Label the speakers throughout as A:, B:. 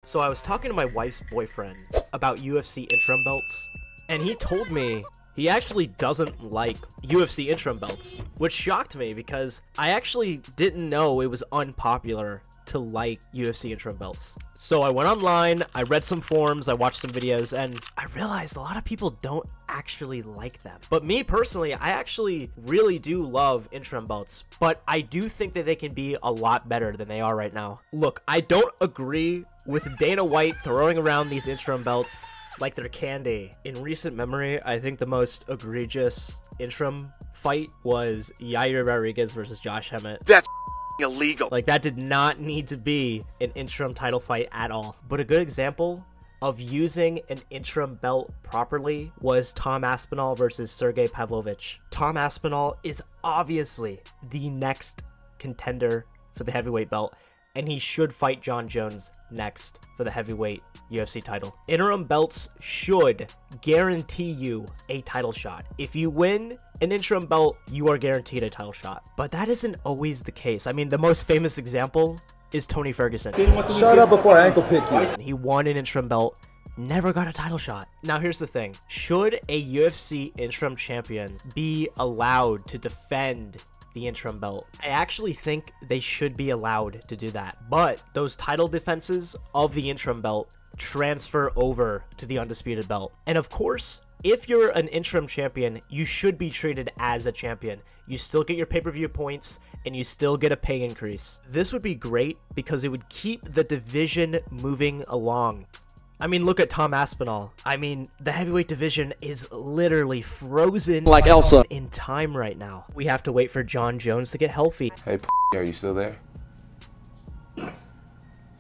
A: So I was talking to my wife's boyfriend about UFC Interim belts, and he told me he actually doesn't like UFC Interim belts, which shocked me because I actually didn't know it was unpopular to like UFC Interim belts. So I went online, I read some forums, I watched some videos, and I realized a lot of people don't actually like them. But me personally, I actually really do love Interim belts, but I do think that they can be a lot better than they are right now. Look, I don't agree with Dana White throwing around these Interim belts like they're candy. In recent memory, I think the most egregious Interim fight was Yair Rodriguez versus Josh Emmett.
B: That's illegal.
A: Like, that did not need to be an Interim title fight at all. But a good example of using an Interim belt properly was Tom Aspinall versus Sergey Pavlovich. Tom Aspinall is obviously the next contender for the heavyweight belt, and he should fight Jon Jones next for the heavyweight UFC title. Interim belts should guarantee you a title shot. If you win an interim belt, you are guaranteed a title shot. But that isn't always the case. I mean, the most famous example is Tony Ferguson.
C: Shut up before I ankle pick you.
A: He won an interim belt, never got a title shot. Now here's the thing. Should a UFC interim champion be allowed to defend the interim belt? I actually think they should be allowed to do that. But those title defenses of the interim belt transfer over to the undisputed belt. And of course, if you're an interim champion, you should be treated as a champion. You still get your pay-per-view points, and you still get a pay increase. This would be great because it would keep the division moving along. I mean, look at Tom Aspinall. I mean, the heavyweight division is literally frozen
C: Like Elsa
A: in time right now. We have to wait for Jon Jones to get healthy.
D: Hey, are you still there?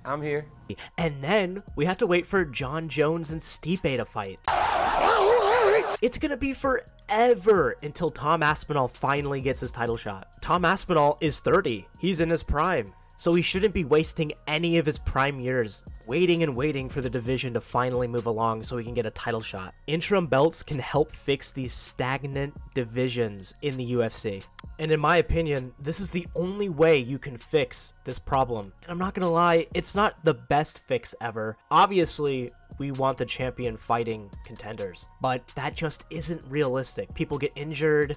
D: I'm here.
A: And then we have to wait for Jon Jones and Stipe to fight. It's gonna be forever until Tom Aspinall finally gets his title shot. Tom Aspinall is 30. He's in his prime. So he shouldn't be wasting any of his prime years waiting and waiting for the division to finally move along so he can get a title shot. Interim belts can help fix these stagnant divisions in the UFC. And in my opinion, this is the only way you can fix this problem. And I'm not gonna lie, it's not the best fix ever. Obviously, we want the champion fighting contenders, but that just isn't realistic. People get injured.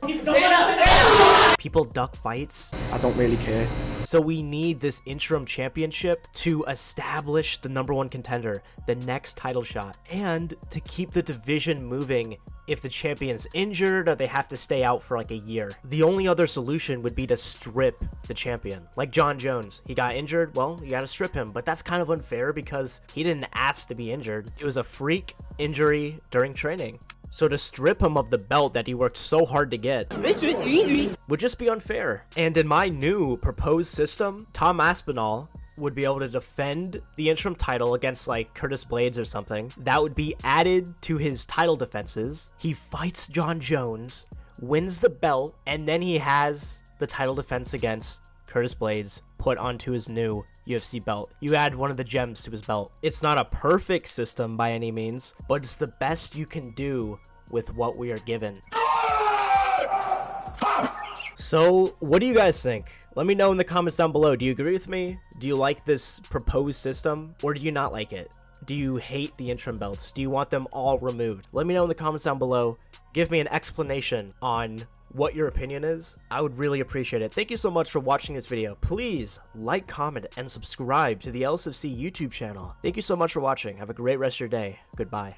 A: People duck fights.
C: I don't really care.
A: So we need this interim championship to establish the #1 contender, the next title shot, and to keep the division moving if the champion's injured or they have to stay out for like a year. The only other solution would be to strip the champion. Like Jon Jones, he got injured, well, you gotta strip him, but that's kind of unfair because he didn't ask to be injured. It was a freak injury during training. So to strip him of the belt that he worked so hard to get would just be unfair. And in my new proposed system, Tom Aspinall would be able to defend the interim title against like Curtis Blades or something. That would be added to his title defenses. He fights Jon Jones, wins the belt, and then he has the title defense against Curtis Blades put onto his new UFC belt. You add one of the gems to his belt. It's not a perfect system by any means, but it's the best you can do with what we are given. So, what do you guys think? Let me know in the comments down below. Do you agree with me? Do you like this proposed system? Or do you not like it? Do you hate the interim belts? Do you want them all removed? Let me know in the comments down below. Give me an explanation on what your opinion is. I would really appreciate it. Thank you so much for watching this video. Please like, comment, and subscribe to the LSFC YouTube channel. Thank you so much for watching. Have a great rest of your day. Goodbye.